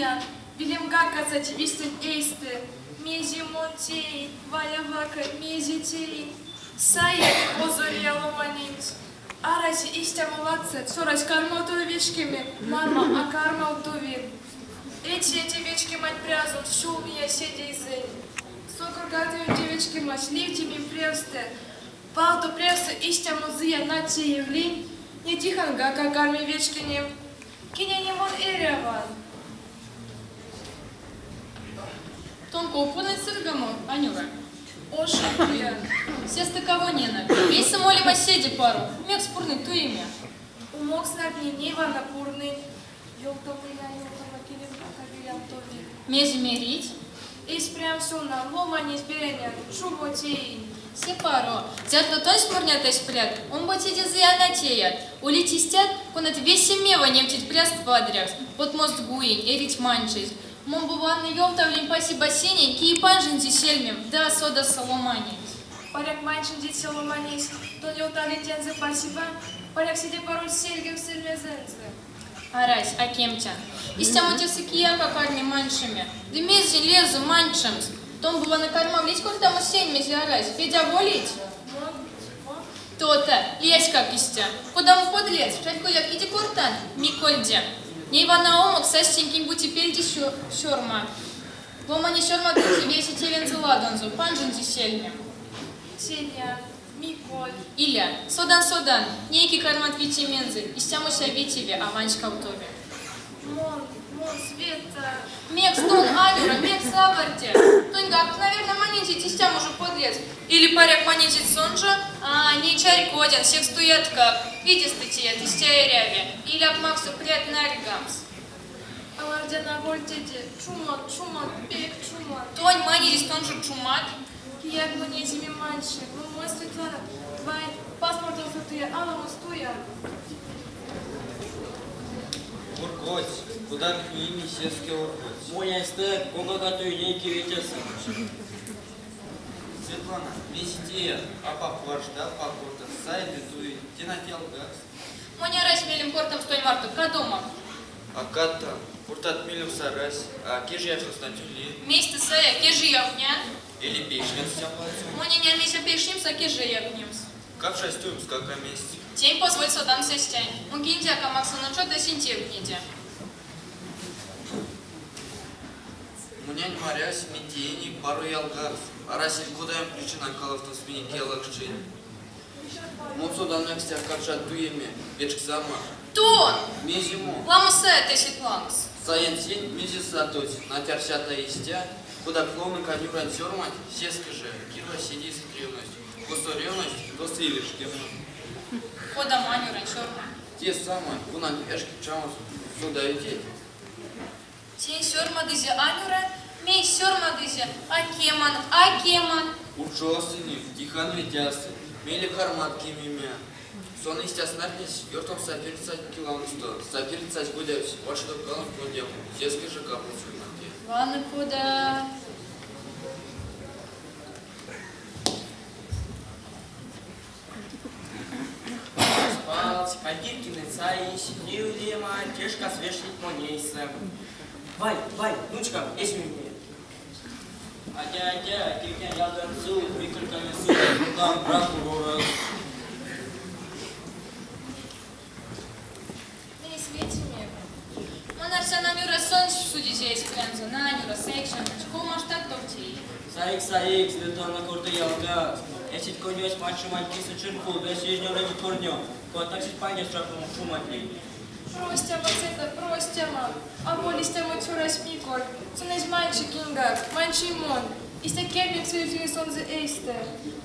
Zia, William Gakazaci, Visten Este, Mezi Montei, Vaia Vaca, Mezi Tei, Saia, Озория Ломанинц. Араси истя молодцы, сорась кармал овечками, мама, а кармал туви. Эти овечки мать прязал, шел меня седя из Сокор готовим девочки мать, ливти ми престе. Палто престе истя музыя на те явлень, не тихонга, как арми вечкини. Киня не мон эряван. Тонко упунай сыргаму, Анюра. Ошибия. Все стыково нена. Весь самолима седи пару. Мех спурный ту имя. Умок снабни нева напурный. Ёлтовыля, ёлтова килимка, кабелям тови. Мези мерить. И спрям сюна, лома не сбереня, шумотей. Все пару. Дядно тон смурнят испрят. Он ботиди зианатеят. Улетистят, понад весь семева немтить пряст падряс. Под мост гуинь, эрить манчить. Мон буванный ёлтовлин паси бассейне, ки и панжинти сельмем, да сода соломанить. Паряк манчин дит соломанись, то ёлтали тензе пасиба, паряк сиди пару сельгем сельмезензе. Арась, а кемтя? Истямути сыкия, как арми маншими. Дымези лезу манчемс. Том бува на карма влить куртаму сельмези арась. Федя волить? То-то, лезь как истя. Куда му подлез? Шальку як иди куртан? Микольде. Не Ивана омок састеньким бути пельди шорма. Лома не шорма тут весь тевенцы ладонзу, панжинзи сельмем. Теля, Миколь. Иля, содан, нейки кармат вити мензы, истямуся витиве, а ванчка утове. Мон, Света. Мекс тон Анюра, мекс аварте. Тоньга, наверное, манитить истям уже подлец. Или паряк манитить сонжа, а не чарь коден, всех стоят как. Видишь ты те, ты стяеряве. Или об Максу прият наригамс. Алардяна вольтеде, чумат, бег чумат. Тонь манитить тон же чумат. Як бы не зими маньше, ну мой Светлана, твой паспортом сутуя, ала мустуя. Урготь, куда к ним сески урготь. Моя стек, кога готовит нейки ветерсы. Светлана, везде, а папуаш, да, папорта, сайты туи, тенател газ. Моня рась мелем портом столь марту, кадома. А ката, пуртат милем сарась, а кижья состатюли. Место сая, кежи явня. Или пешнем с Моня не амеся пешнимся, кежи явнемс. как шастюем с как месте. Тень позволь содан сестянь. Мугиндяка Макса на чё до синтев гниде. Мунянь морясь, метени, пару ялгаз. А расель куда им причина калавто смени келакшин. Муцудан некстя капшат туеме, вечк сама. Тон! Мезиму. Ламусе теситланс. Саянсень, мезисатуть, натерсята истя, куда клоны конюран сёрмать, все скажи, кирва сиди с ревностью. Кусо ревность, то силишь Кода маню ранчорма. те самые, кунан эшки чамус, сюда идти. Тень сёрма дызе анюра, мей сёрма дызе акеман. Учосыни, тихан летясы, мели карматки мимя. Сон истя снарнись, вертом соперцать километров, соперцать гудявсь, вот что галом гудев, все скажи капусу на те. Ванны кода. Спалц, кадиркины цаись, неудема, тяжко свешник монейся. Вай, внучка, есть мне. Адя, киркин ялган зул, викриками зул, рукам прокурора. Мей светиме. Монарся на нюра сонч судите из клянза, на нюра секшн, чкомаш так товти. Саикс, детона корды ялга. Есит конёс панчуман кису чирку, без ежнёра не корнё. Контаксит панья страхом шуматли. Простя, Вацета, простя, мам. А волистя матюрась Миколь. Цунез манчи кинга, манчи мон. Истя кепник суетуни сонзе эйсте.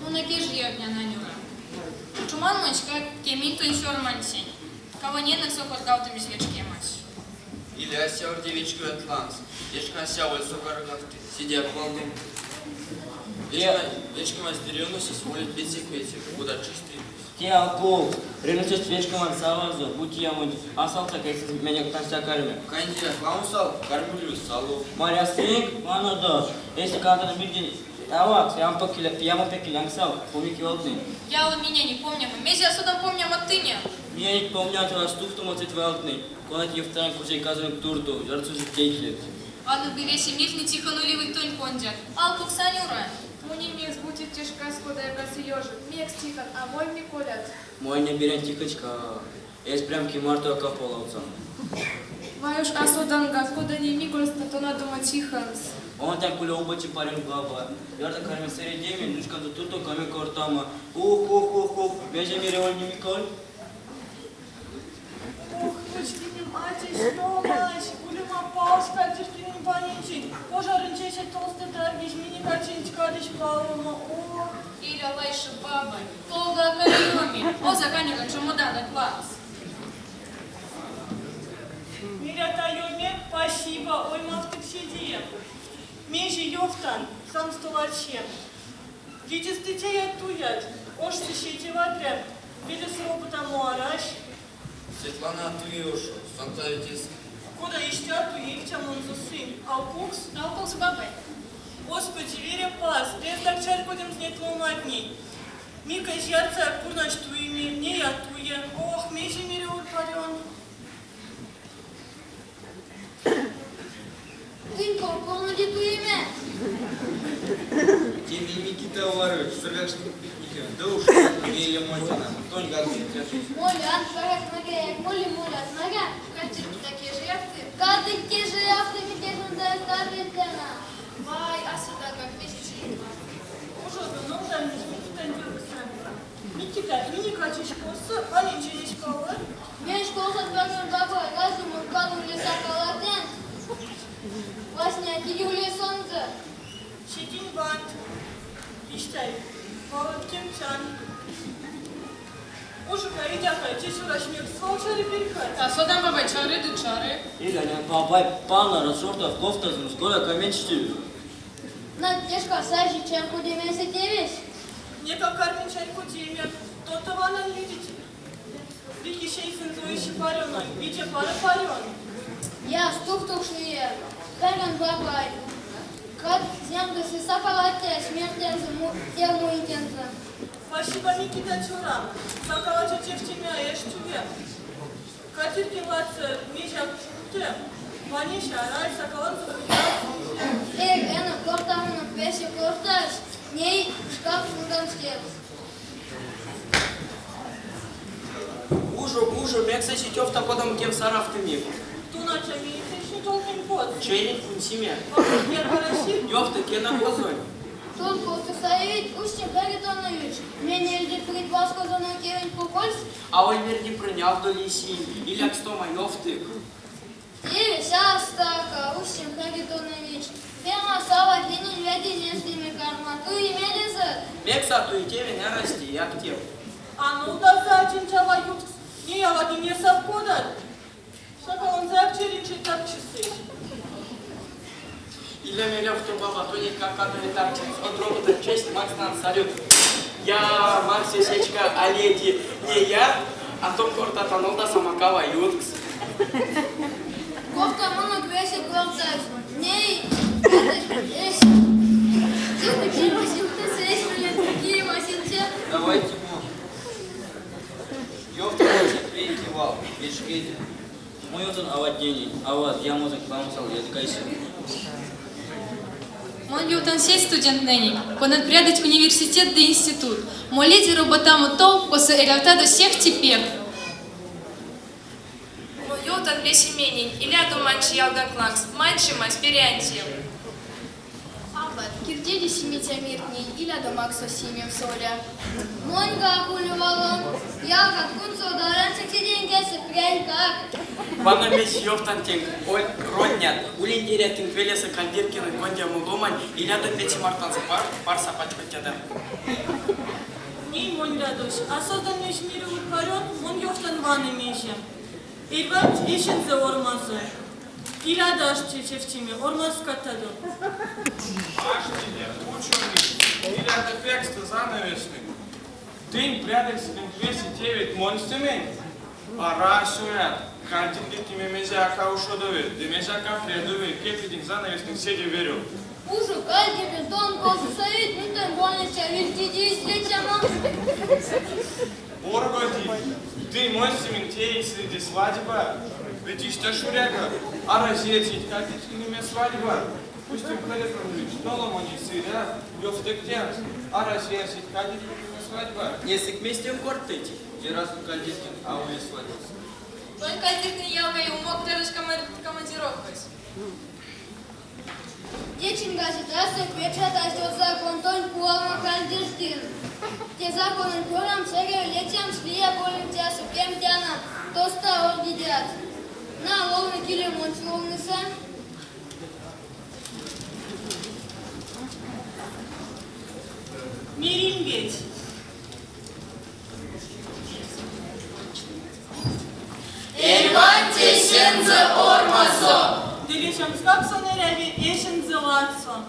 Ну на кежи явня на нюра. Чуман мочка, кемин тон сёрмансень. Кого не на сокор гаутами звечки мать. Или осяур девичку атланс, ешка осяур сокаргавты, сидя полным. Вечка мать берёнусь и смолит петик, куда чистый. Тиаго, ренуцест вечком от салазу, будь я муть, асалта, как меня ктанся карме. Кандия, ламусал, кормлю салу. Мария стрик, мано да. Если когда-то виден, Авакс, я пекилян сал, помни кивалтни. Я у меня не помню, мези осудом помню, а ты не. Меня не помнят, а стуфту моцит валтни. Конат евтан кусей казан турду, жарцу житейхлет. А ну береси мир не тихо нулевый тонь кондя. Ал куксанюра. Муни мекс будет тяжка скуда якасы ёжик. Мекс тихон, а мой Миколят. Мой не берен тихочка. Ес прям кимарту акаполовца. Ваюш асоданга, куда не Микольс, то надума тихонс. Он так куле обочи парень баба. Ярда карми середеми, нучка до турто ками кортама. Ух. Беже мире он не Миколь. Ух, почти мать, что мать, улема палска, тишки не паничить. Пожар инчеше толстый торгиш, мини качинч кадиш плавома. Ох, Иля лайша баба. Толга академи. О, заканюка чемодана класс. миря тайоме, спасибо, ой, мавтык сидие. Межи ёфтан, сам столачем. Видишь, ты тебя туят, ош ты щети ватря. Видишь, робота муараш. Светлана Туюшу, Сантавитис. Куда ища туевча монзу сын, алпукс? Алкус бабай. Господи, вере пас, без так чар будем снять ломатней. Мика ярца, курнаш туими, не я туе. Ох, межи мире урпарен. Тынько, полноте ту имя. Тебе Никита Варович, сргашник пикника. Да уж, Миля Мотина. Тонь гадкий тяжкий. Моля, шарак нога, моля, нога. Катюшки такие же яхты. Кады те же автами технада ставитена. Вай, асуда как месячный. Уже давно там не Никита сами. Никита, мини качечка, а ничего не школа. Мен школса твоем бабой, разуму каду леса калатен. Власне, Юлия солнце. Şekin bant. İşte, Valıktım çan. Ужука, идяка, чешура шмек, сволчари перехать. Осудом бабай чары да чары. Иля, не бабай пана, расорта в кофтазм, скоро каменчти. Надежка, сажи, чем худеме сетевись. Нека кармин чайку теме, то-то вана видите. Вики шейсен зоищи пареной, видя пара парен. Я стук-тукшие. Перен бабай. Кад земда се сапалате, смертен зиму, терму интенза. Спасибо, Никита Чура. Закалача чевчимя, эштюве. Катирки лаце, мижа куте. Ваниша, рай, сакалан закутя. Эна, кортамына, песи корташ. Ней шкаф фунданскет. Ужу, мекса сетёв-то потом кем сарафтыми. Тунача, милицейшный толкин пот. Чейник фунсиме. Я хороши. Ёфта, кена глазой. Только Саевич, Устин Харитонович, мне нельзя предвосказанную Кевин Кукольс, А он верни принял до лиси. Иля, кстома, ёфты. и вся стака, Устин Харитонович. Ферма Сава, Динин, Веди, Нестими, Кармату и Медиза. Мекса, то и тебе не расти, я актив. А ну да зачин чава ют. Не я лади не совкода. Сакалан закчеринчи так часы. Иля, меня в ту баба, то не как кадровый тарчик. От робота честь, Макс нам салют. Я, Макс, Сечка, а леди не я, а то корта танолда самакава юткс. Кофта Мона Гвеси Квартас. Ней, Эш. Тихо, тихо, симптез, Эш, блин, такие масинче. Давай, Тимон. Ёпта, третий вал, Бешкеде. Мой вот он аваднений, авад, я мозг бамсал, я ткайся. Мон бютан сей студент нени, понад прядать университет да институт. Мой лидер роботаму то, коса эрявта до всех типек. Йотан весь именин, иля думанчи ялган клакс, манчи маспирианти. Абат, кирдеди семитя миртней, иля до Макса семья в соля. Монга кулювалон, я как кунцо даран сексидин кесы прянька. Ванна месь ёфтан тенк, роднят, улиндеря тенк велеса кандиркины кондя муломань, иля до пяти мартанца пар сапачка тяда. Ней мон рядуш. А созданный в мире урпарен, мон ёфтан ваны меже. Ирват ишензе ормазы. Ирадаш чевчиме, ормаз катаду. Ашти, ученый, или это текст занавесный. День прядекс 29 монструмен. Арасуят, кантингит и мемезяка ушодове, демезяка фредове, кепидинг занавесный седи верю. Ужу кальки бетон козу совет, ну там больно чавильки действительно. Погоди, ты мой сементей среди свадьба. Летишь то шуряга, а разъездить катечки не мне свадьба. Пустим коллегам, что ломани сыря, ёвстык тянс, а разъездить катечки не мне свадьба. Несик местем кортыти. Террасу кальдискин, а у меня свадился. Только дикный ялка и умок даже командировкать. Деченька ситуация печата остается закон только кулама кальдерстин. Те законы кулам царю летям слия полем тясу кем тяна, то стало гидят. На ловный килимон словныса. Миримбеть. Эльванте сензе ормазо. Делишем скапсонеряви ешен зелацо.